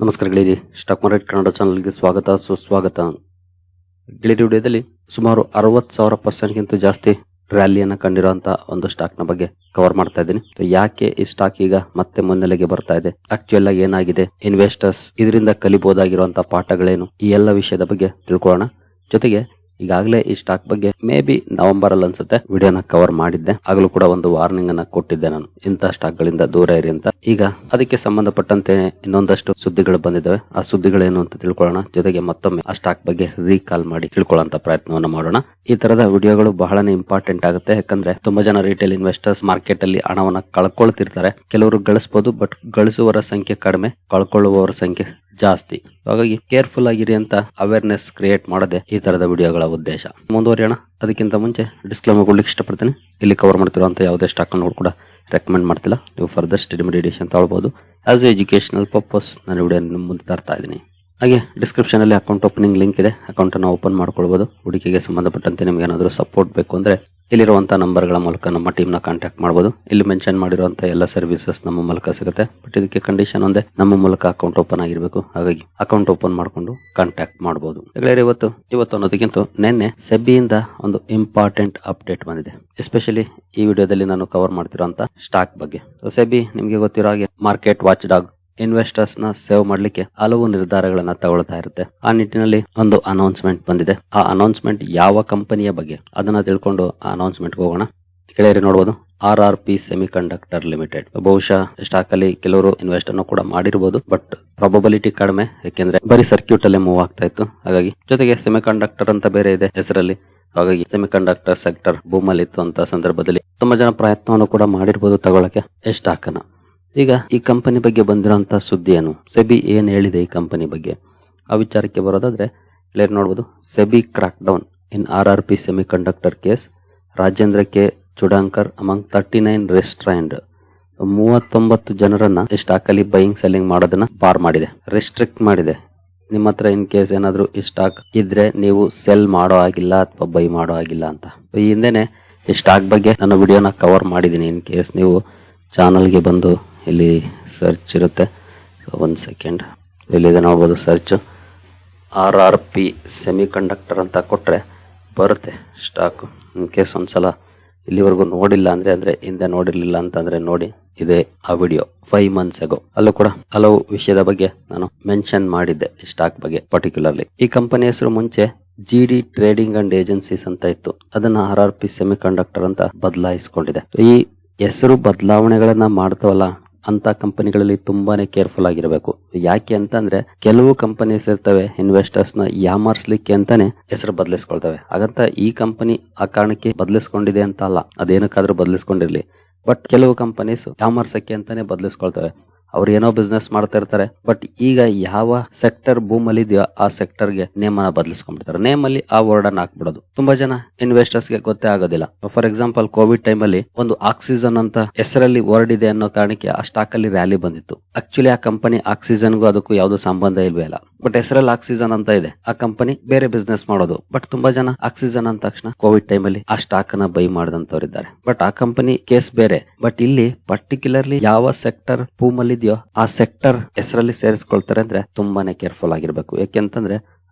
ನಮಸ್ಕಾರ ಗೆಳೆಯರಿ, stock market Kannada ಚಾನಲ್ಗೆ ಸ್ವಾಗತ ಸುಸ್ವಾಗತ. ಗೆಳೆಯರಿ, ವಿಡಿಯೋದಲ್ಲಿ ಸುಮಾರು 60,000% ಜಾಸ್ತಿ ರ್ಯಾಲಿಯನ್ನು ಕಂಡಿರುವಂತಹ ಒಂದು ಸ್ಟಾಕ್ ನ ಬಗ್ಗೆ ಕವರ್ ಮಾಡ್ತಾ ಇದ್ದೀನಿ. ಯಾಕೆ ಈ ಸ್ಟಾಕ್ ಈಗ ಮತ್ತೆ ಮುನ್ನೆಲೆಗೆ ಬರ್ತಾ ಇದೆ, ಆಕ್ಚುಯಲ್ ಆಗಿ ಏನಾಗಿದೆ, ಇನ್ವೆಸ್ಟರ್ಸ್ ಇದರಿಂದ ಕಲಿಬಹುದಾಗಿರುವಂತಹ ಪಾಠಗಳೇನು, ಈ ಎಲ್ಲ ವಿಷಯದ ಬಗ್ಗೆ ತಿಳ್ಕೊಳ್ಳೋಣ. ಜೊತೆಗೆ ಈಗಾಗಲೇ ಈ ಸ್ಟಾಕ್ ಬಗ್ಗೆ ಮೇ ಬಿ ನವೆಂಬರ್ ಅಲ್ಲಿ ಅನ್ಸುತ್ತೆ ವಿಡಿಯೋನ ಕವರ್ ಮಾಡಿದ್ದೆ. ಆಗಲೂ ಕೂಡ ಒಂದು ವಾರ್ನಿಂಗ್ ಅನ್ನ ಕೊಟ್ಟಿದ್ದೆ, ನಾನು ಇಂತಹ ಸ್ಟಾಕ್ ಗಳಿಂದ ದೂರ ಇರಿ ಅಂತ. ಈಗ ಅದಕ್ಕೆ ಸಂಬಂಧಪಟ್ಟಂತೆ ಇನ್ನೊಂದಷ್ಟು ಸುದ್ದಿಗಳು ಬಂದಿದ್ದಾವೆ. ಆ ಸುದ್ದಿಗಳೇನು ಅಂತ ತಿಳ್ಕೊಳ್ಳೋಣ. ಜೊತೆಗೆ ಮತ್ತೊಮ್ಮೆ ಆ ಸ್ಟಾಕ್ ಬಗ್ಗೆ ರೀಕಾಲ್ ಮಾಡಿ ತಿಳ್ಕೊಳ್ಳೋಂತ ಪ್ರಯತ್ನವನ್ನ ಮಾಡೋಣ. ಈ ತರದ ವಿಡಿಯೋಗಳು ಬಹಳನೇ ಇಂಪಾರ್ಟೆಂಟ್ ಆಗುತ್ತೆ. ಯಾಕಂದ್ರೆ ತುಂಬಾ ಜನ ರಿಟೇಲ್ ಇನ್ವೆಸ್ಟರ್ಸ್ ಮಾರ್ಕೆಟ್ ಅಲ್ಲಿ ಹಣವನ್ನ ಕಳ್ಕೊಳ್ತಿರ್ತಾರೆ. ಕೆಲವರು ಗಳಿಸಬಹುದು, ಬಟ್ ಗಳಿಸುವವರ ಸಂಖ್ಯೆ ಕಡಿಮೆ, ಕಳ್ಕೊಳ್ಳುವವರ ಸಂಖ್ಯೆ ಜಾಸ್ತಿ. ಹಾಗಾಗಿ ಕೇರ್ಫುಲ್ ಆಗಿರಿ ಅಂತ ಅವೇರ್ನೆಸ್ ಕ್ರಿಯೇಟ್ ಮಾಡದೆ ಈ ತರದ ವಿಡಿಯೋಗಳ ಉದ್ದೇಶ. ಮುಂದುವರಿಯೋಣ. ಅದಕ್ಕಿಂತ ಮುಂಚೆ ಡಿಸ್ಕ್ಲೇಮರ್ ಕೊಡ್ಲಿಕ್ಕೆ ಇಷ್ಟಪಡ್ತೀನಿ. ಇಲ್ಲಿ ಕವರ್ ಮಾಡ್ತಿರುವಂತ ಯಾವುದೇ ಸ್ಟಾಕ್ ಅನ್ನು ಕೂಡ ರೆಕಮೆಂಡ್ ಮಾಡ್ತಿಲ್ಲ. ನೀವು ಫರ್ದರ್ ಸ್ಟಡಿ ಮೆಡಿಟೇಷನ್ ತಗೊಳ್ಬಹುದು. ಆಸ್ ಎಜುಕೇಶನಲ್ ಪರ್ಪಸ್ ನಾನು ವಿಡಿಯೋ ನಿಮ್ಮ ಮುಂದೆ ತರ್ತಾ ಇದ್ದೀನಿ. ಹಾಗೆ ಡಿಸ್ಕ್ರಿಪ್ಷನ್ ಅಲ್ಲಿ ಅಕೌಂಟ್ ಓಪನಿಂಗ್ ಲಿಂಕ್ ಇದೆ. ಅಕೌಂಟ್ ಅನ್ನು ಓಪನ್ ಮಾಡ್ಕೊಳ್ಬಹುದು. ಹೂಡಿಕೆಗೆ ಸಂಬಂಧಪಟ್ಟಂತೆ ನಿಮ್ಗೆ ಏನಾದರೂ ಸಪೋರ್ಟ್ ಬೇಕು ಅಂದ್ರೆ ಇಲ್ಲಿರುವಂತಹ ನಂಬರ್ಗಳ ಮೂಲಕ ನಮ್ಮ ಟೀಮ್ ನ ಕಾಂಟ್ಯಾಕ್ಟ್ ಮಾಡಬಹುದು. ಇಲ್ಲಿ ಮೆನ್ಷನ್ ಮಾಡಿರುವಂತಹ ಎಲ್ಲ ಸರ್ವಿಸಸ್ ನಮ್ಮ ಮೂಲಕ ಸಿಗುತ್ತೆ. ಬಟ್ ಇದಕ್ಕೆ ಕಂಡೀಷನ್ ಒಂದೇ, ನಮ್ಮ ಮೂಲಕ ಅಕೌಂಟ್ ಓಪನ್ ಆಗಿರಬೇಕು. ಹಾಗಾಗಿ ಅಕೌಂಟ್ ಓಪನ್ ಮಾಡ್ಕೊಂಡು ಕಾಂಟ್ಯಾಕ್ಟ್ ಮಾಡಬಹುದು. ಇವತ್ತು ಅನ್ನೋದಕ್ಕಿಂತ ನಿನ್ನೆ ಸೆಬಿಯಿಂದ ಒಂದು ಇಂಪಾರ್ಟೆಂಟ್ ಅಪ್ಡೇಟ್ ಬಂದಿದೆ. ಎಸ್ಪೆಷಲಿ ಈ ವಿಡಿಯೋದಲ್ಲಿ ನಾನು ಕವರ್ ಮಾಡ್ತಿರೋಂತ ಸ್ಟಾಕ್ ಬಗ್ಗೆ. ಸೆಬಿ ನಿಮ್ಗೆ ಗೊತ್ತಿರೋ ಹಾಗೆ ಮಾರ್ಕೆಟ್ ವಾಚ್ ಡಾಗ್, ಇನ್ವೆಸ್ಟರ್ಸ್ ನ ಸೇವ್ ಮಾಡ್ಲಿಕ್ಕೆ ಹಲವು ನಿರ್ಧಾರಗಳನ್ನ ತಗೊಳ್ತಾ ಇರುತ್ತೆ. ಆ ನಿಟ್ಟಿನಲ್ಲಿ ಒಂದು ಅನೌನ್ಸ್ಮೆಂಟ್ ಬಂದಿದೆ. ಆ ಅನೌನ್ಸ್ಮೆಂಟ್ ಯಾವ ಕಂಪನಿಯ ಬಗ್ಗೆ ಅದನ್ನ ತಿಳ್ಕೊಂಡು ಆ ಅನೌನ್ಸ್ಮೆಂಟ್ ಹೋಗೋಣ. ಗೆಳೆಯರಿ, ನೋಡಬಹುದು RRP ಸೆಮಿಕಂಡಕ್ಟರ್ ಲಿಮಿಟೆಡ್. ಬಹುಶಃ ಸ್ಟಾಕ್ ಅಲ್ಲಿ ಕೆಲವರು ಇನ್ವೆಸ್ಟ್ ಅನ್ನು ಕೂಡ ಮಾಡಿರಬಹುದು, ಬಟ್ ಪ್ರಾಬಬಿಲಿಟಿ ಕಡಿಮೆ. ಯಾಕೆಂದ್ರೆ ಬರೀ ಸರ್ಕ್ಯೂಟ್ ಅಲ್ಲೇ ಮೂವ್ ಆಗ್ತಾ ಇತ್ತು. ಹಾಗಾಗಿ ಜೊತೆಗೆ ಸೆಮಿಕಂಡಕ್ಟರ್ ಅಂತ ಬೇರೆ ಇದೆ ಹೆಸರಲ್ಲಿ. ಹಾಗಾಗಿ ಸೆಮಿಕಂಡಕ್ಟರ್ ಸೆಕ್ಟರ್ ಬೂಮಲ್ಲಿ ಇತ್ತು ಅಂತ ಸಂದರ್ಭದಲ್ಲಿ ತುಂಬಾ ಜನ ಪ್ರಯತ್ನವನ್ನು ಕೂಡ ಮಾಡಿರಬಹುದು ತಗೊಳಕ್ಕೆ ಈ ಸ್ಟಾಕ್ ಅನ್ನ. ಈಗ ಈ ಕಂಪನಿ ಬಗ್ಗೆ ಬಂದಿರೋಂತ ಸುದ್ದಿ ಏನು, ಸೆಬಿ ಏನ್ ಹೇಳಿದೆ ಈ ಕಂಪನಿ ಬಗ್ಗೆ, ಆ ವಿಚಾರಕ್ಕೆ ಬರೋದಾದ್ರೆ ಇಲ್ಲಿ ನೋಡಬಹುದು. SEBI crackdown in RRP semiconductor case, Rajendra K Chudankar among 39 restrained. 39 ಜನರನ್ನ ಈ ಸ್ಟಾಕ್ ಅಲ್ಲಿ ಬೈಯಿಂಗ್ ಸೆಲ್ಲಿಂಗ್ ಮಾಡೋದನ್ನ ಬಾರ್ ಮಾಡಿದೆ, ರೆಸ್ಟ್ರಿಕ್ಟ್ ಮಾಡಿದೆ. ನಿಮ್ಮ ಹತ್ರ ಇನ್ ಕೇಸ್ ಏನಾದ್ರು ಈ ಸ್ಟಾಕ್ ಇದ್ರೆ ನೀವು ಸೆಲ್ ಮಾಡೋ ಆಗಿಲ್ಲ ಅಥವಾ ಬೈ ಮಾಡೋ ಆಗಿಲ್ಲ ಅಂತ. ಈ ಹಿಂದೆನೆ ಈ ಸ್ಟಾಕ್ ಬಗ್ಗೆ ನಾನು ವಿಡಿಯೋನ ಕವರ್ ಮಾಡಿದ್ದೀನಿ. ಇನ್ ಕೇಸ್ ನೀವು ಚಾನಲ್ಗೆ ಬಂದು ಇಲ್ಲಿ ಸರ್ಚ್ ಇರುತ್ತೆ, ಒಂದು ಸೆಕೆಂಡ್, ಇಲ್ಲಿದೆ ನೋಡ್ಬೋದು ಸರ್ಚ್. RRP ಸೆಮಿಕಂಡಕ್ಟರ್ ಅಂತ ಕೊಟ್ರೆ ಬರುತ್ತೆ ಸ್ಟಾಕ್. ಇನ್ ಕೇಸ್ ಒಂದ್ಸಲ ಇಲ್ಲಿವರೆಗೂ ನೋಡಿಲ್ಲ ಅಂದ್ರೆ ಹಿಂದೆ ನೋಡಿರ್ಲಿಲ್ಲ ಅಂತಂದ್ರೆ ನೋಡಿ, ಇದೆ ಆ ವಿಡಿಯೋ 5 months ago. ಅಲ್ಲೂ ಕೂಡ ಹಲವು ವಿಷಯದ ಬಗ್ಗೆ ನಾನು ಮೆನ್ಷನ್ ಮಾಡಿದ್ದೆ ಈ ಸ್ಟಾಕ್ ಬಗ್ಗೆ ಪರ್ಟಿಕ್ಯುಲರ್ಲಿ. ಈ ಕಂಪನಿ ಹೆಸರು ಮುಂಚೆ GD ಟ್ರೇಡಿಂಗ್ ಅಂಡ್ ಏಜೆನ್ಸೀಸ್ ಅಂತ ಇತ್ತು. ಅದನ್ನ RRP ಸೆಮಿಕಂಡಕ್ಟರ್ ಅಂತ ಬದಲಾಯಿಸಿಕೊಂಡಿದೆ. ಈ ಹೆಸರು ಬದಲಾವಣೆಗಳನ್ನ ಮಾಡ್ತಾವಲ್ಲ ಅಂತ ಕಂಪನಿಗಳಲ್ಲಿ ತುಂಬಾನೇ ಕೇರ್ಫುಲ್ ಆಗಿರಬೇಕು. ಯಾಕೆ ಅಂತಂದ್ರೆ ಕೆಲವು ಕಂಪನೀಸ್ ಇರ್ತವೆ ಇನ್ವೆಸ್ಟರ್ಸ್ ನ ಯಾಮಾರ್ಸ್ಲಿಕ್ಕೆ ಅಂತಾನೆ ಹೆಸರು ಬದಲಿಸ್ಕೊಳ್ತವೆ. ಹಾಗಂತ ಈ ಕಂಪನಿ ಆ ಕಾರಣಕ್ಕೆ ಬದಲಿಸ್ಕೊಂಡಿದೆ ಅಂತ ಅಲ್ಲ, ಅದೇನಕ್ಕಾದ್ರೂ ಬದಲಿಸ್ಕೊಂಡಿರ್ಲಿ. ಬಟ್ ಕೆಲವು ಕಂಪನೀಸ್ ಯಾಮಾರ್ಸಕ್ಕೆ ಅಂತಾನೆ ಬದಲಿಸ್ಕೊಳ್ತವೆ. ಅವ್ರು ಏನೋ ಬಿಸ್ನೆಸ್ ಮಾಡ್ತಾ ಇರ್ತಾರೆ, ಬಟ್ ಈಗ ಯಾವ ಸೆಕ್ಟರ್ ಬೂಮ್ ಅಲ್ಲಿ ಇದೆಯೋ ಆ ಸೆಕ್ಟರ್ ಗೆ ನೇಮ್ ಅನ್ನ ಬದಲಿಸ್ಕೊಂಡ್ಬಿಡ್ತಾರೆ. ನೇಮ್ ಅಲ್ಲಿ ಆ ವರ್ಡ್ ಅನ್ನ ಹಾಕ್ಬಿಡೋದು. ತುಂಬಾ ಜನ ಇನ್ವೆಸ್ಟರ್ಸ್ ಗೆ ಗೊತ್ತೇ ಆಗೋದಿಲ್ಲ. ಫಾರ್ ಎಕ್ಸಾಂಪಲ್ ಕೋವಿಡ್ ಟೈಮ್ ಅಲ್ಲಿ ಒಂದು ಆಕ್ಸಿಜನ್ ಅಂತ ಹೆಸರಲ್ಲಿ ವರ್ಡ್ ಇದೆ ಅನ್ನೋ ಕಾರಣಕ್ಕೆ ಆ ಸ್ಟಾಕ್ ಅಲ್ಲಿ ರ್ಯಾಲಿ ಬಂದಿತ್ತು. ಆಕ್ಚುಲಿ ಆ ಕಂಪನಿ ಆಕ್ಸಿಜನ್ಗೂ ಅದಕ್ಕೂ ಯಾವ್ದು ಸಂಬಂಧ ಇಲ್ವೇ ಇಲ್ಲ, ಬಟ್ ಹೆಸರಲ್ಲಿ ಆಕ್ಸಿಜನ್ ಅಂತ ಇದೆ. ಆ ಕಂಪನಿ ಬೇರೆ ಬಿಸ್ನೆಸ್ ಮಾಡೋದು. ಬಟ್ ತುಂಬಾ ಜನ ಆಕ್ಸಿಜನ್ ಅಂದ ತಕ್ಷಣ ಕೋವಿಡ್ ಟೈಮ್ ಅಲ್ಲಿ ಆ ಸ್ಟಾಕ್ ಅನ್ನ ಬೈ ಮಾಡಿದಂತವ್ರಿದ್ದಾರೆ. ಬಟ್ ಆ ಕಂಪನಿ ಕೇಸ್ ಬೇರೆ. ಬಟ್ ಇಲ್ಲಿ ಪರ್ಟಿಕ್ಯುಲರ್ಲಿ ಯಾವ ಸೆಕ್ಟರ್ ಬೂಮ್ ಅಲ್ಲಿ ಇದೆಯೋ ಆ ಸೆಕ್ಟರ್ ಹೆಸರಲ್ಲಿ ಸೇರಿಸ್ಕೊಳ್ತಾರೆ ಅಂದ್ರೆ ತುಂಬಾನೇ ಕೇರ್ಫುಲ್ ಆಗಿರ್ಬೇಕು. ಯಾಕೆಂತಂದ್ರೆ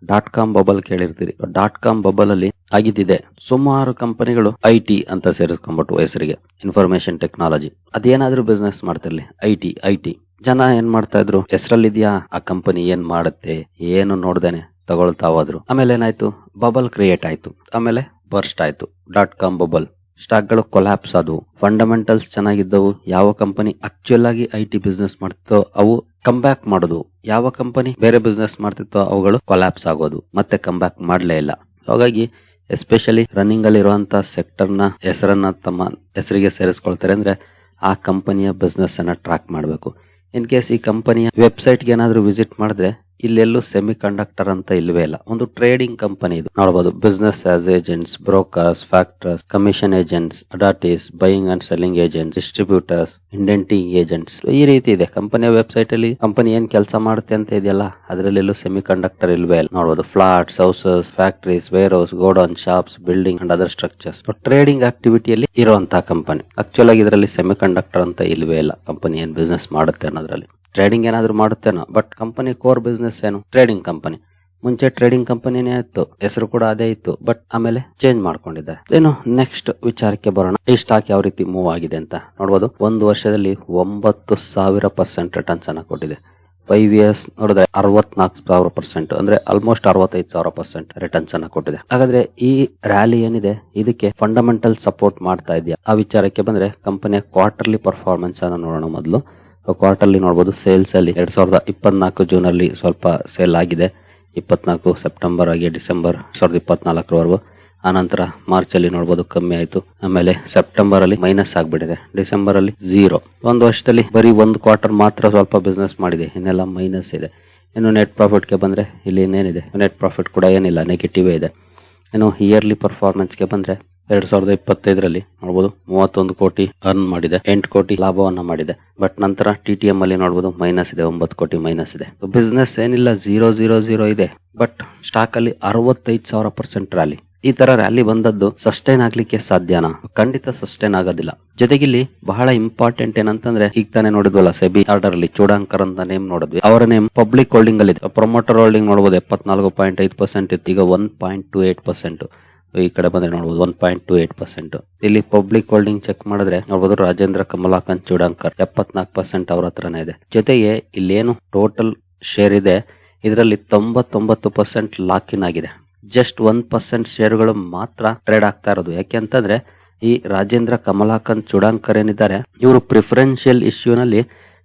.com ಬಬಲ್ ಕೇಳಿರ್ತೀರಿ. .com ಬಬಲ್ ಅಲ್ಲಿ ಆಗಿದ್ದಿದೆ. ಸುಮಾರು ಕಂಪನಿಗಳು IT ಅಂತ ಸೇರಿಸ್ಕೊಂಡ್ಬಿಟ್ಟು ಹೆಸರಿಗೆ, ಇನ್ಫಾರ್ಮೇಶನ್ ಟೆಕ್ನಾಲಜಿ, ಅದೇನಾದ್ರೂ ಬಿಸ್ನೆಸ್ ಮಾಡ್ತಿರ್ಲಿ, ಐಟಿ ಜನ ಏನ್ ಮಾಡ್ತಾ ಇದ್ರು, ಹೆಸರಲ್ಲಿದ್ಯಾ ಆ ಕಂಪನಿ ಏನ್ ಮಾಡುತ್ತೆ ಏನು ನೋಡ್ದೇನೆ ತಗೊಳ್ತಾ ಹೋದ್ರು. ಆಮೇಲೆ ಏನಾಯ್ತು, ಬಬಲ್ ಕ್ರಿಯೇಟ್ ಆಯ್ತು, ಆಮೇಲೆ ಬರ್ಸ್ಟ್ ಆಯ್ತು. .com ಬಬಲ್ ಸ್ಟಾಕ್ ಗಳು ಕೊಲ್ಯಾಪ್ಸ್ ಆದವು. ಫಂಡಮೆಂಟಲ್ಸ್ ಚೆನ್ನಾಗಿದ್ದವು. ಯಾವ ಕಂಪನಿ ಆಕ್ಚುಯಲ್ ಆಗಿ IT ಬಿಸ್ನೆಸ್ ಮಾಡ್ತಿತ್ತೋ ಅವು ಕಮ್ ಬ್ಯಾಕ್ ಮಾಡೋದು. ಯಾವ ಕಂಪನಿ ಬೇರೆ ಬಿಸ್ನೆಸ್ ಮಾಡ್ತಿತ್ತೋ ಅವುಗಳು ಕೊಲ್ಯಾಪ್ಸ್ ಆಗೋದು, ಮತ್ತೆ ಕಮ್ ಬ್ಯಾಕ್ ಮಾಡ್ಲೇ ಇಲ್ಲ. ಹಾಗಾಗಿ ಎಸ್ಪೆಷಲಿ ರನ್ನಿಂಗ್ ಅಲ್ಲಿ ಇರುವಂತ ಸೆಕ್ಟರ್ ನ ಹೆಸರನ್ನ ತಮ್ಮ ಹೆಸರಿಗೆ ಸೇರಿಸ್ಕೊಳ್ತಾರೆ ಅಂದ್ರೆ ಆ ಕಂಪನಿಯ ಬಿಸ್ನೆಸ್ ಅನ್ನ ಟ್ರ್ಯಾಕ್ ಮಾಡಬೇಕು. ಇನ್ ಕೇಸ್ ಈ ಕಂಪನಿಯ ವೆಬ್ಸೈಟ್ ಗೆ ಏನಾದ್ರೂ ವಿಸಿಟ್ ಮಾಡಿದ್ರೆ ಇಲ್ಲೆಲ್ಲೂ ಸೆಮಿ ಕಂಡಕ್ಟರ್ ಅಂತ ಇಲ್ವೇ ಇಲ್ಲ. ಒಂದು ಟ್ರೇಡಿಂಗ್ ಕಂಪನಿ ಇದು ನೋಡಬಹುದು. Business as agents, brokers, factors, commission agents, arhatiyas, buying and selling agents, distributors, indenting agents, ಈ ರೀತಿ ಇದೆ. ಕಂಪನಿಯ ವೆಬ್ಸೈಟ್ ಅಲ್ಲಿ ಕಂಪನಿ ಏನ್ ಕೆಲಸ ಮಾಡುತ್ತೆ ಅಂತ ಇದೆಯಲ್ಲ, ಅದರಲ್ಲೆಲ್ಲೂ ಸೆಮಿ ಕಂಡಕ್ಟರ್ ಇಲ್ವೇ ಇಲ್ಲ. ನೋಡಬಹುದು flats, houses, factories, warehouse, godown, shops, building and other structures. Trading ಆಕ್ಟಿವಿಟಿಯಲ್ಲಿ ಇರುವಂತಹ ಕಂಪನಿ. ಆಕ್ಚುಲ್ ಆಗಿ ಇದರಲ್ಲಿ ಸೆಮಿ ಕಂಡಕ್ಟರ್ ಅಂತ ಇಲ್ವೇ ಇಲ್ಲ. ಕಂಪನಿ ಏನ್ ಬಿಸ್ನೆಸ್ ಮಾಡುತ್ತೆ ಅನ್ನೋದ್ರಲ್ಲಿ ಟ್ರೇಡಿಂಗ್ ಏನಾದ್ರು ಮಾಡುತ್ತೇನೋ, ಬಟ್ ಕಂಪನಿ ಕೋರ್ ಬಿಸ್ನೆಸ್ ಏನು ಟ್ರೇಡಿಂಗ್ ಕಂಪನಿ. ಮುಂಚೆ ಟ್ರೇಡಿಂಗ್ ಕಂಪನಿನೇ ಇತ್ತು, ಹೆಸರು ಕೂಡ ಅದೇ ಇತ್ತು, ಬಟ್ ಆಮೇಲೆ ಚೇಂಜ್ ಮಾಡ್ಕೊಂಡಿದ್ದಾರೆ. ಏನು ನೆಕ್ಸ್ಟ್ ವಿಚಾರಕ್ಕೆ ಬರೋಣ. ಈ ಸ್ಟಾಕ್ ಯಾವ ರೀತಿ ಮೂವ್ ಆಗಿದೆ ಅಂತ ನೋಡಬಹುದು. ಒಂದು ವರ್ಷದಲ್ಲಿ 9,000% ರಿಟರ್ನ್ಸ್ ಅನ್ನ ಕೊಟ್ಟಿದೆ. 5 years ನೋಡಿದ್ರೆ 64,000%, ಅಂದ್ರೆ ಆಲ್ಮೋಸ್ಟ್ 65,000% ರಿಟರ್ನ್ಸ್ ಅನ್ನ ಕೊಟ್ಟಿದೆ. ಹಾಗಾದ್ರೆ ಈ ರ್ಯಾಲಿ ಏನಿದೆ ಇದಕ್ಕೆ ಫಂಡಮೆಂಟಲ್ ಸಪೋರ್ಟ್ ಮಾಡ್ತಾ ಇದೆಯಾ? ಆ ವಿಚಾರಕ್ಕೆ ಬಂದ್ರೆ ಕಂಪನಿಯ ಕ್ವಾರ್ಟರ್ಲಿ ಪರ್ಫಾರ್ಮೆನ್ಸ್ ಅನ್ನ ನೋಡೋಣ ಮೊದಲು. ಕ್ವಾರ್ಟರ್ಲಿ ನೋಡಬಹುದು. ಸೇಲ್ಸ್ ಅಲ್ಲಿ 2024 ಜೂನ್ ಅಲ್ಲಿ ಸ್ವಲ್ಪ ಸೇಲ್ ಆಗಿದೆ, 24 ಸೆಪ್ಟೆಂಬರ್ ಆಗಿ ಡಿಸೆಂಬರ್ 2024 ಆನಂತರ ಮಾರ್ಚ್ ಅಲ್ಲಿ ನೋಡಬಹುದು ಕಮ್ಮಿ ಆಯ್ತು. ಆಮೇಲೆ ಸೆಪ್ಟೆಂಬರ್ ಅಲ್ಲಿ ಮೈನಸ್ ಆಗ್ಬಿಟ್ಟಿದೆ, ಡಿಸೆಂಬರ್ ಅಲ್ಲಿ 0. ಒಂದು ವರ್ಷದಲ್ಲಿ ಬರೀ ಒಂದು ಕ್ವಾರ್ಟರ್ ಮಾತ್ರ ಸ್ವಲ್ಪ ಬಿಸ್ನೆಸ್ ಮಾಡಿದೆ, ಇನ್ನೆಲ್ಲ ಮೈನಸ್ ಇದೆ. ಇನ್ನು ನೆಟ್ ಪ್ರಾಫಿಟ್ ಗೆ ಬಂದ್ರೆ ಇಲ್ಲಿ ಇನ್ನೇನಿದೆ, ನೆಟ್ ಪ್ರಾಫಿಟ್ ಕೂಡ ಏನಿಲ್ಲ, ನೆಗೆಟಿವ್ ಇದೆ. ಇನ್ನು ಇಯರ್ಲಿ ಪರ್ಫಾರ್ಮೆನ್ಸ್ ಗೆ ಬಂದ್ರೆ 2025ರಲ್ಲಿ ನೋಡಬಹುದು 31 ಕೋಟಿ ಅರ್ನ್ ಮಾಡಿದೆ, 8 ಕೋಟಿ ಲಾಭವನ್ನ ಮಾಡಿದೆ. ಬಟ್ ನಂತರ TTM ಅಲ್ಲಿ ನೋಡಬಹುದು ಮೈನಸ್ ಇದೆ, 9 ಕೋಟಿ ಮೈನಸ್ ಇದೆ. ಬಿಸ್ನೆಸ್ ಏನಿಲ್ಲ 000 ಇದೆ, ಬಟ್ ಸ್ಟಾಕ್ ಅಲ್ಲಿ 65,000% ರ್ಯಾಲಿ. ಈ ತರ ರ್ಯಾಲಿ ಬಂದದ್ದು ಸಸ್ಟೈನ್ ಆಗ್ಲಿಕ್ಕೆ ಸಾಧ್ಯನಾ? ಖಂಡಿತ ಸಸ್ಟೈನ್ ಆಗೋದಿಲ್ಲ. ಜೊತೆಗಿಲ್ಲಿ ಬಹಳ ಇಂಪಾರ್ಟೆಂಟ್ ಏನಂತಂದ್ರೆ, ಈಗ ತಾನೇ ನೋಡಿದ್ವಲ್ಲ ಸೆಬಿ ಆರ್ಡರ್ ಅಲ್ಲಿ ಚೂಡಾಂಕರ್ ಅಂತ ನೇಮ್ ನೋಡಿದ್ವಿ. ಅವರ ನೇಮ್ ಪಬ್ಲಿಕ್ ಹೋಲ್ಡಿಂಗ್ ಅಲ್ಲಿ ಇದೆ. ಪ್ರಮೋಟರ್ ಹೋಲ್ಡಿಂಗ್ ನೋಡಬಹುದು 74.5% ಇತ್ತು, ಈಗ 1.28%. ಈ ಕಡೆ ಬಂದ್ರೆ ನೋಡಬಹುದು 1.28%. ಇಲ್ಲಿ ಪಬ್ಲಿಕ್ ಹೋಲ್ಡಿಂಗ್ ಚೆಕ್ ಮಾಡಿದ್ರೆ ನೋಡಬಹುದು ರಾಜೇಂದ್ರ ಕಮಲಾಕಂತ್ ಚೂಡಾಂಕರ್ 74% ಅವ್ರ ಹತ್ರನೇ ಇದೆ. ಜೊತೆಗೆ ಇಲ್ಲೇನು ಟೋಟಲ್ ಶೇರ್ ಇದೆ ಇದರಲ್ಲಿ 99% ಲಾಕ್ ಇನ್ ಆಗಿದೆ. ಜಸ್ಟ್ 1% ಶೇರ್ಗಳು ಮಾತ್ರ ಟ್ರೇಡ್ ಆಗ್ತಾ ಇರೋದು. ಯಾಕೆ ಅಂತಂದ್ರೆ ಈ ರಾಜೇಂದ್ರ ಕಮಲಾಕಂತ್ ಚೂಡಾಂಕರ್ ಏನಿದ್ದಾರೆ ಇವರು ಪ್ರಿಫರೆನ್ಷಿಯಲ್ ಇಶ್ಯೂನಲ್ಲಿ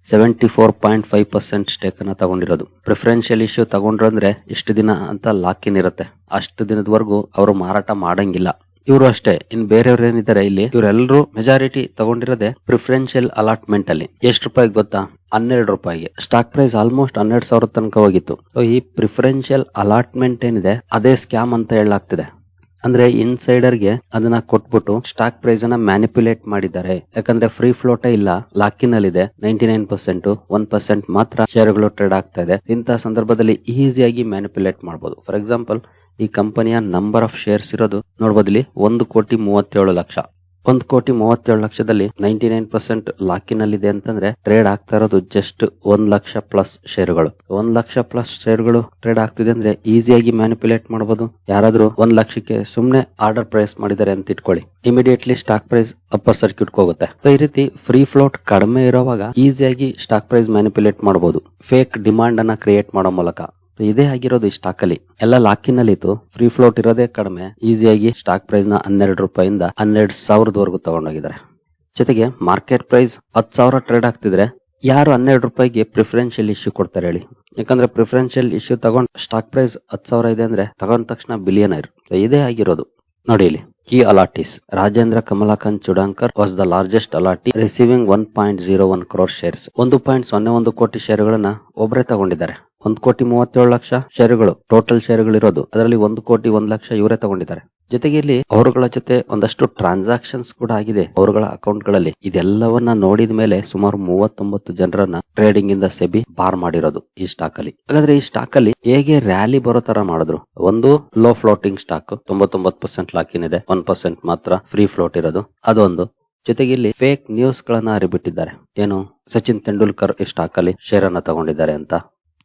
74.5% ಸ್ಟೇಕ್ ಅನ್ನ ತಗೊಂಡಿರೋದು. ಪ್ರಿಫರೆನ್ಷಿಯಲ್ ಇಶ್ಯೂ ತಗೊಂಡ್ರಂದ್ರೆ ಇಷ್ಟು ದಿನ ಅಂತ ಲಾಕ್ ಇನ್ ಇರುತ್ತೆ, ಅಷ್ಟು ದಿನದವರೆಗೂ ಅವರು ಮಾರಾಟ ಮಾಡಂಗಿಲ್ಲ. ಇವರು ಅಷ್ಟೇ. ಇನ್ ಬೇರೆಯವ್ರು ಏನಿದ್ದಾರೆ ಇಲ್ಲಿ ಇವರೆಲ್ಲರೂ ಮೆಜಾರಿಟಿ ತಗೊಂಡಿರೋದೇ ಪ್ರಿಫರೆನ್ಷಿಯಲ್ ಅಲಾಟ್ಮೆಂಟ್ ಅಲ್ಲಿ. ಎಷ್ಟು ರೂಪಾಯಿಗೆ ಗೊತ್ತಾ? 12 ರೂಪಾಯಿಗೆ. ಸ್ಟಾಕ್ ಪ್ರೈಸ್ ಆಲ್ಮೋಸ್ಟ್ 12,000 ತನಕ ಹೋಗಿತ್ತು. ಈ ಪ್ರಿಫರೆನ್ಷಿಯಲ್ ಅಲಾಟ್ಮೆಂಟ್ ಏನಿದೆ ಅದೇ ಸ್ಕ್ಯಾಮ್ ಅಂತ ಹೇಳಲಾಗ್ತಿದೆ. ಅಂದ್ರೆ ಇನ್ಸೈಡರ್ ಗೆ ಅದನ್ನ ಕೊಟ್ಬಿಟ್ಟು ಸ್ಟಾಕ್ ಪ್ರೈಸ್ ಅನ್ನ ಮ್ಯಾನಿಪ್ಯುಲೇಟ್ ಮಾಡಿದ್ದಾರೆ. ಯಾಕಂದ್ರೆ ಫ್ರೀ ಫ್ಲೋಟೇ ಇಲ್ಲ, ಲಾಕಿನ್ ಅಲ್ಲಿ ಇದೆ 99%, 1% ಮಾತ್ರ ಶೇರ್ಗಳು ಟ್ರೇಡ್ ಆಗ್ತಾ ಇದೆ. ಇಂತಹ ಸಂದರ್ಭದಲ್ಲಿ ಈಸಿಯಾಗಿ ಮ್ಯಾನಿಪ್ಯುಲೇಟ್ ಮಾಡಬಹುದು. ಫಾರ್ ಎಕ್ಸಾಂಪಲ್ ಈ ಕಂಪನಿಯ ನಂಬರ್ ಆಫ್ ಶೇರ್ಸ್ ಇರೋದು ನೋಡಬಹುದು ಇಲ್ಲಿ 1,37,00,000. 1,37,00,000ದಲ್ಲಿ 99% ಲಾಕಿನ್ ಅಲ್ಲಿ ಇದೆ ಅಂತಂದ್ರೆ ಟ್ರೇಡ್ ಆಗ್ತಾ ಇರೋದು ಜಸ್ಟ್ 1,00,000 ಪ್ಲಸ್ ಶೇರ್ಗಳು. 1,00,000 ಪ್ಲಸ್ ಶೇರ್ಗಳು ಟ್ರೇಡ್ ಆಗ್ತಿದೆ ಅಂದ್ರೆ ಈಸಿಯಾಗಿ ಮ್ಯಾನಿಪ್ಯುಲೇಟ್ ಮಾಡಬಹುದು. ಯಾರಾದ್ರೂ 1,00,000ಕ್ಕೆ ಸುಮ್ನೆ ಆರ್ಡರ್ ಪ್ರೈಸ್ ಮಾಡಿದ್ದಾರೆ ಅಂತ ಇಟ್ಕೊಳ್ಳಿ, immediately stock price upper circuit ಹೋಗುತ್ತೆ. ಈ ರೀತಿ ಫ್ರೀ ಫ್ಲೋಟ್ ಕಡಿಮೆ ಇರೋವಾಗ ಈಸಿಯಾಗಿ ಸ್ಟಾಕ್ ಪ್ರೈಸ್ ಮ್ಯಾನಿಪ್ಯುಲೇಟ್ ಮಾಡಬಹುದು, ಫೇಕ್ ಡಿಮಾಂಡ್ ಅನ್ನ ಕ್ರಿಯೇಟ್ ಮಾಡೋ ಮೂಲಕ. ಇದೇ ಆಗಿರೋದು ಈ ಸ್ಟಾಕ್ ಅಲ್ಲಿ. ಎಲ್ಲ ಲಾಕಿನ್ ಅಲ್ಲಿ ಇತ್ತು, ಫ್ರೀ ಫ್ಲೋಟ್ ಇರೋದೇ ಕಡಿಮೆ, ಈಸಿಯಾಗಿ ಸ್ಟಾಕ್ ಪ್ರೈಸ್ ನ 12 ರೂಪಾಯಿಂದ 12,000 ತಗೊಂಡೋಗಿದ್ದಾರೆ. ಜೊತೆಗೆ ಮಾರ್ಕೆಟ್ ಪ್ರೈಸ್ 10,000 ಟ್ರೇಡ್ ಆಗ್ತಿದ್ರೆ ಯಾರು 12 ರೂಪಾಯಿಗೆ ಪ್ರಿಫರೆನ್ಷಿಯಲ್ ಇಶ್ಯೂ ಕೊಡ್ತಾರೆ ಹೇಳಿ? ಯಾಕಂದ್ರೆ ಪ್ರಿಫರೆನ್ಷಿಯಲ್ ಇಶ್ಯೂ ತಗೊಂಡ್ ಸ್ಟಾಕ್ ಪ್ರೈಸ್ 10,000 ಇದೆ ಅಂದ್ರೆ ತಗೊಂಡ ತಕ್ಷಣ ಬಿಲಿಯನರ್. ಇದೇ ಆಗಿರೋದು ನೋಡಿ ಇಲ್ಲಿ. Key allottees. Rajendra Kamalakant Chudankar was the largest allottee receiving 1.01 crore shares. 1.01 crore ಶೇರುಗಳನ್ನ ಒಬ್ಬರೇ ತಗೊಂಡಿದ್ದಾರೆ. 1,37,00,000 ಶೇರುಗಳು ಟೋಟಲ್ ಶೇರುಗಳು ಇರೋದು, ಅದರಲ್ಲಿ 1,01,00,000 ಇವರೇ ತಗೊಂಡಿದ್ದಾರೆ. ಜೊತೆಗೆ ಇಲ್ಲಿ ಅವರುಗಳ ಜೊತೆ ಒಂದಷ್ಟು ಟ್ರಾನ್ಸಾಕ್ಷನ್ಸ್ ಕೂಡ ಆಗಿದೆ ಅವರುಗಳ ಅಕೌಂಟ್ ಗಳಲ್ಲಿ. ಇದೆಲ್ಲವನ್ನ ನೋಡಿದ ಮೇಲೆ ಸುಮಾರು 39 ಜನರನ್ನ ಟ್ರೇಡಿಂಗ್ ಇಂದ ಸೆಬಿ ಬಾರ್ ಮಾಡಿರೋದು ಈ ಸ್ಟಾಕ್ ಅಲ್ಲಿ. ಹಾಗಾದ್ರೆ ಈ ಸ್ಟಾಕ್ ಅಲ್ಲಿ ಹೇಗೆ ರ್ಯಾಲಿ ಬರೋ ತರ ಮಾಡಿದ್ರು? ಒಂದು ಲೋ ಫ್ಲೋಟಿಂಗ್ ಸ್ಟಾಕ್, 99% ಲಾಕಿನ್ ಇದೆ, 1% ಮಾತ್ರ ಫ್ರೀ ಫ್ಲೋಟ್ ಇರೋದು, ಅದೊಂದು. ಜೊತೆಗೆ ಇಲ್ಲಿ ಫೇಕ್ ನ್ಯೂಸ್ ಗಳನ್ನ ಹರಿಬಿಟ್ಟಿದ್ದಾರೆ. ಏನು ಸಚಿನ್ ತೆಂಡೂಲ್ಕರ್ ಈ ಸ್ಟಾಕ್ ಅಲ್ಲಿ ಶೇರ್ ಅನ್ನ ತಗೊಂಡಿದ್ದಾರೆ ಅಂತ.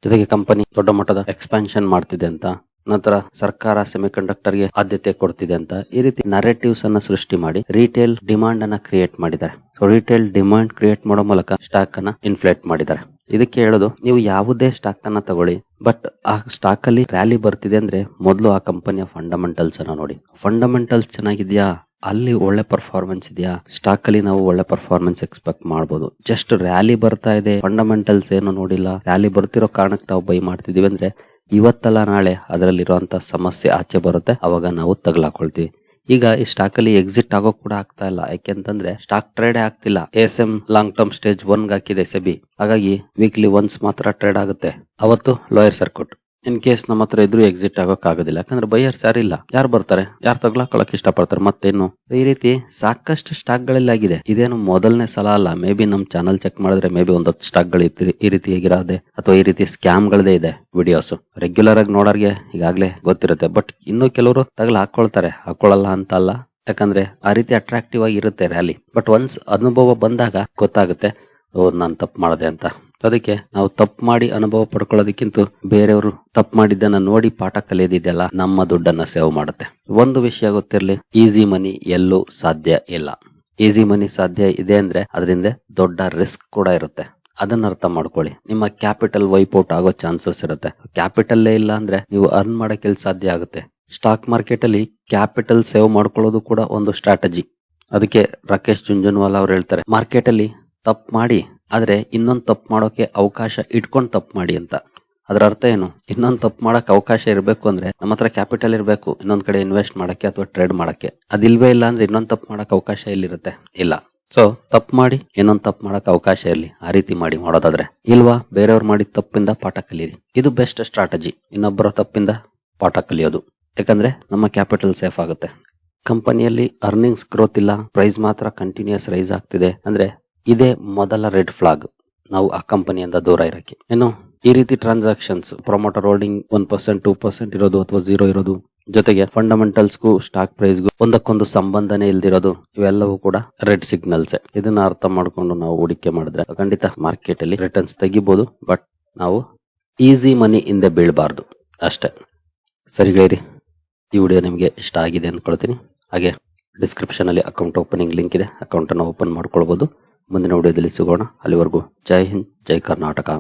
ಜೊತೆಗೆ ಕಂಪನಿ ದೊಡ್ಡ ಮಟ್ಟದ ಎಕ್ಸ್ಪಾನ್ಷನ್ ಮಾಡ್ತಿದೆ ಅಂತ, ನಂತರ ಸರ್ಕಾರ ಸೆಮಿಕಂಡಕ್ಟರ್ ಗೆ ಆದ್ಯತೆ ಕೊಡ್ತಿದೆ ಅಂತ, ಈ ರೀತಿ ನರೇಟಿವ್ಸ್ ಅನ್ನ ಸೃಷ್ಟಿ ಮಾಡಿ ರಿಟೇಲ್ ಡಿಮಾಂಡ್ ಅನ್ನ ಕ್ರಿಯೇಟ್ ಮಾಡಿದ್ದಾರೆ. ರಿಟೇಲ್ ಡಿಮಾಂಡ್ ಕ್ರಿಯೇಟ್ ಮಾಡೋ ಮೂಲಕ ಸ್ಟಾಕ್ ಅನ್ನ ಇನ್ಫ್ಲೇಟ್ ಮಾಡಿದ್ದಾರೆ. ಇದಕ್ಕೆ ಹೇಳೋದು, ನೀವು ಯಾವುದೇ ಸ್ಟಾಕ್ ಅನ್ನ ತಗೊಳ್ಳಿ, ಬಟ್ ಆ ಸ್ಟಾಕ್ ಅಲ್ಲಿ ರ್ಯಾಲಿ ಬರ್ತಿದೆ ಅಂದ್ರೆ ಮೊದಲು ಆ ಕಂಪನಿಯ ಫಂಡಮೆಂಟಲ್ಸ್ ಅನ್ನ ನೋಡಿ. ಫಂಡಮೆಂಟಲ್ಸ್ ಚೆನ್ನಾಗಿದ್ಯಾ, ಅಲ್ಲಿ ಒಳ್ಳೆ ಪರ್ಫಾರ್ಮೆನ್ಸ್ ಇದೆಯಾ, ಸ್ಟಾಕ್ ಅಲ್ಲಿ ನಾವು ಒಳ್ಳೆ ಪರ್ಫಾರ್ಮೆನ್ಸ್ ಎಕ್ಸ್ಪೆಕ್ಟ್ ಮಾಡಬಹುದು. ಜಸ್ಟ್ ರ್ಯಾಲಿ ಬರ್ತಾ ಇದೆ, ಫಂಡಮೆಂಟಲ್ಸ್ ಏನು ನೋಡಿಲ್ಲ, ರ್ಯಾಲಿ ಬರ್ತಿರೋ ಕಾರಣಕ್ಕೆ ನಾವು ಬೈ ಮಾಡ್ತಿದೀವಿ ಅಂದ್ರೆ ಇವತ್ತಲ್ಲ ನಾಳೆ ಅದರಲ್ಲಿರುವಂತ ಸಮಸ್ಯೆ ಆಚೆ ಬರುತ್ತೆ, ಅವಾಗ ನಾವು ತಗಲಾಕೊಳ್ತೀವಿ. ಈಗ ಈ ಸ್ಟಾಕ್ ಅಲ್ಲಿ ಎಕ್ಸಿಟ್ ಆಗೋ ಕೂಡ ಆಗ್ತಾ ಇಲ್ಲ. ಯಾಕೆಂತಂದ್ರೆ ಸ್ಟಾಕ್ ಟ್ರೇಡ್ ಆಗ್ತಿಲ್ಲ. ASM ಲಾಂಗ್ ಟರ್ಮ್ ಸ್ಟೇಜ್ 1 ಹಾಕಿದೆ ಸೆಬಿ. ಹಾಗಾಗಿ ವೀಕ್ಲಿ ಒನ್ಸ್ ಮಾತ್ರ ಟ್ರೇಡ್ ಆಗುತ್ತೆ. ಅವತ್ತು ಲೋಯರ್ ಸರ್ಕ್ಯೂಟ್. ಇನ್ ಕೇಸ್ ನಮ್ಮ ಹತ್ರ ಇದ್ರು ಎಕ್ಸಿಟ್ ಆಗೋಕ್ ಆಗೋದಿಲ್ಲ. ಯಾಕಂದ್ರೆ ಬೈಯರ್ಸ್ ಯಾರಿಲ್ಲ. ಯಾರು ಬರ್ತಾರೆ, ಯಾರು ತಗ್ಲಾಕೊಳಕ್ ಇಷ್ಟಪಡ್ತಾರೆ. ಮತ್ತೇನು ಈ ರೀತಿ ಸಾಕಷ್ಟು ಸ್ಟಾಕ್ ಗಳಲ್ಲಿ ಆಗಿದೆ. ಇದೇನು ಮೊದಲನೇ ಸಲ ಅಲ್ಲ. ಮೇ ಬಿ ನಮ್ ಚಾನಲ್ ಚೆಕ್ ಮಾಡಿದ್ರೆ ಮೇ ಬಿ ಒಂದೊತ್ತು ಸ್ಟಾಕ್ ಗಳು ಈ ರೀತಿ ಆಗಿರೋದೆ ಅಥವಾ ಈ ರೀತಿ ಸ್ಕ್ಯಾಮ್ ಗಳದೇ ಇದೆ ವಿಡಿಯೋಸ್. ರೆಗ್ಯುಲರ್ ಆಗಿ ನೋಡೋರ್ಗೆ ಈಗಾಗ್ಲೇ ಗೊತ್ತಿರುತ್ತೆ. ಬಟ್ ಇನ್ನು ಕೆಲವರು ಹಾಕೊಳ್ಳಲ್ಲ ಅಂತ ಅಲ್ಲ. ಯಾಕಂದ್ರೆ ಆ ರೀತಿ ಅಟ್ರಾಕ್ಟಿವ್ ಆಗಿ ಇರುತ್ತೆ ರ್ಯಾಲಿ. ಬಟ್ ಒನ್ಸ್ ಅನುಭವ ಬಂದಾಗ ಗೊತ್ತಾಗುತ್ತೆ ನಾನ್ ತಪ್ಪು ಮಾಡದೆ ಅಂತ. ಅದಕ್ಕೆ ನಾವು ತಪ್ಪು ಮಾಡಿ ಅನುಭವ ಪಡ್ಕೊಳ್ಳೋದಕ್ಕಿಂತ ಬೇರೆಯವರು ತಪ್ಪು ಮಾಡಿದ್ದನ್ನ ನೋಡಿ ಪಾಠ ಕಲಿಯೋದಿದೆಯಲ್ಲ, ನಮ್ಮ ದುಡ್ಡನ್ನ ಸೇವ್ ಮಾಡುತ್ತೆ. ಒಂದು ವಿಷಯ ಗೊತ್ತಿರ್ಲಿ, ಈಸಿ ಮನಿ ಎಲ್ಲೂ ಸಾಧ್ಯ ಇಲ್ಲ. ಈಸಿ ಮನಿ ಸಾಧ್ಯ ಇದೆ ಅಂದ್ರೆ ಅದರಿಂದ ದೊಡ್ಡ ರಿಸ್ಕ್ ಕೂಡ ಇರುತ್ತೆ. ಅದನ್ನ ಅರ್ಥ ಮಾಡ್ಕೊಳ್ಳಿ. ನಿಮ್ಮ ಕ್ಯಾಪಿಟಲ್ ವೈಪೌಟ್ ಆಗೋ ಚಾನ್ಸಸ್ ಇರುತ್ತೆ. ಕ್ಯಾಪಿಟಲ್ಲೇ ಇಲ್ಲ ಅಂದ್ರೆ ನೀವು ಅರ್ನ್ ಮಾಡಕ್ಕೆ ಸಾಧ್ಯ ಆಗುತ್ತೆ. ಸ್ಟಾಕ್ ಮಾರ್ಕೆಟ್ ಅಲ್ಲಿ ಕ್ಯಾಪಿಟಲ್ ಸೇವ್ ಮಾಡ್ಕೊಳ್ಳೋದು ಕೂಡ ಒಂದು ಸ್ಟ್ರಾಟಜಿ. ಅದಕ್ಕೆ ರಾಕೇಶ್ ಜುಂಜುನ್ವಾಲಾ ಅವ್ರು ಹೇಳ್ತಾರೆ, ಮಾರ್ಕೆಟ್ ಅಲ್ಲಿ ತಪ್ಪು ಮಾಡಿ ಆದ್ರೆ ಇನ್ನೊಂದು ತಪ್ಪು ಮಾಡೋಕೆ ಅವಕಾಶ ಇಟ್ಕೊಂಡು ತಪ್ಪು ಮಾಡಿ ಅಂತ. ಅದರ ಅರ್ಥ ಏನು? ಇನ್ನೊಂದು ತಪ್ಪು ಮಾಡಕ್ ಅವಕಾಶ ಇರಬೇಕು ಅಂದ್ರೆ ನಮ್ಮ ಹತ್ರ ಕ್ಯಾಪಿಟಲ್ ಇರಬೇಕು, ಇನ್ನೊಂದ್ ಕಡೆ ಇನ್ವೆಸ್ಟ್ ಮಾಡಕ್ಕೆ ಅಥವಾ ಟ್ರೇಡ್ ಮಾಡಕ್ಕೆ. ಅದಿಲ್ವೇ ಇಲ್ಲ ಅಂದ್ರೆ ಇನ್ನೊಂದು ತಪ್ಪು ಮಾಡಕ್ ಅವಕಾಶ ಎಲ್ಲಿರುತ್ತೆ? ಇಲ್ಲ. ಸೊ ತಪ್ಪು ಮಾಡಿ ಇನ್ನೊಂದು ತಪ್ಪು ಮಾಡಕ್ ಅವಕಾಶ ಇರ್ಲಿ. ಆ ರೀತಿ ಮಾಡೋದಾದ್ರೆ ಇಲ್ವಾ, ಬೇರೆಯವ್ರು ಮಾಡಿದ ತಪ್ಪಿಂದ ಪಾಠ ಕಲೀರಿ. ಇದು ಬೆಸ್ಟ್ ಸ್ಟ್ರಾಟಜಿ. ಇನ್ನೊಬ್ಬರ ತಪ್ಪಿಂದ ಪಾಠ ಕಲಿಯೋದು. ಯಾಕಂದ್ರೆ ನಮ್ಮ ಕ್ಯಾಪಿಟಲ್ ಸೇಫ್ ಆಗುತ್ತೆ. ಕಂಪನಿಯಲ್ಲಿ ಅರ್ನಿಂಗ್ಸ್ ಗ್ರೋತ್ ಇಲ್ಲ, ಪ್ರೈಸ್ ಮಾತ್ರ ಕಂಟಿನ್ಯೂಸ್ ರೈಸ್ ಆಗ್ತಿದೆ ಅಂದ್ರೆ ಇದೇ ಮೊದಲ ರೆಡ್ ಫ್ಲಾಗ್. ನಾವು ಆ ಕಂಪನಿಯಿಂದ ದೂರ ಇರಕ್ಕೆ. ಇನ್ನು ಈ ರೀತಿ ಟ್ರಾನ್ಸಾಕ್ಷನ್ಸ್, ಪ್ರೊಮೋಟರ್ ಹೋಲ್ಡಿಂಗ್ 1%, 2% ಇರೋದು ಅಥವಾ 0 ಇರೋದು, ಜೊತೆಗೆ ಫಂಡಮೆಂಟಲ್ಸ್ಗೂ ಸ್ಟಾಕ್ ಪ್ರೈಸ್ಗೂ ಒಂದಕ್ಕೊಂದು ಸಂಬಂಧನೇ ಇಲ್ದಿರೋದು, ಇವೆಲ್ಲವೂ ಕೂಡ ರೆಡ್ ಸಿಗ್ನಲ್ಸ್. ಇದನ್ನ ಅರ್ಥ ಮಾಡ್ಕೊಂಡು ನಾವು ಹೂಡಿಕೆ ಮಾಡಿದ್ರೆ ಖಂಡಿತ ಮಾರ್ಕೆಟ್ ಅಲ್ಲಿ ರಿಟರ್ನ್ಸ್ ತೆಗಿಬಹುದು. ಬಟ್ ನಾವು ಈಸಿ ಮನಿ ಹಿಂದೆ ಬೀಳಬಾರ್ದು ಅಷ್ಟೇ. ಸರಿಗಳೇರಿ, ಈ ವಿಡಿಯೋ ನಿಮಗೆ ಇಷ್ಟ ಆಗಿದೆ ಅಂದ್ಕೊಳ್ತೀನಿ. ಹಾಗೆ ಡಿಸ್ಕ್ರಿಪ್ಷನ್ ಅಲ್ಲಿ ಅಕೌಂಟ್ ಓಪನಿಂಗ್ ಲಿಂಕ್ ಇದೆ. ಅಕೌಂಟ್ ಅನ್ನು ಓಪನ್ ಮಾಡ್ಕೊಳ್ಬಹುದು. ಮುಂದಿನ ವಿಡಿಯೋದಲ್ಲಿ ಸಿಗೋಣ. ಅಲ್ಲಿವರೆಗೂ ಜೈ ಹಿಂದ್, ಜೈ ಕರ್ನಾಟಕ.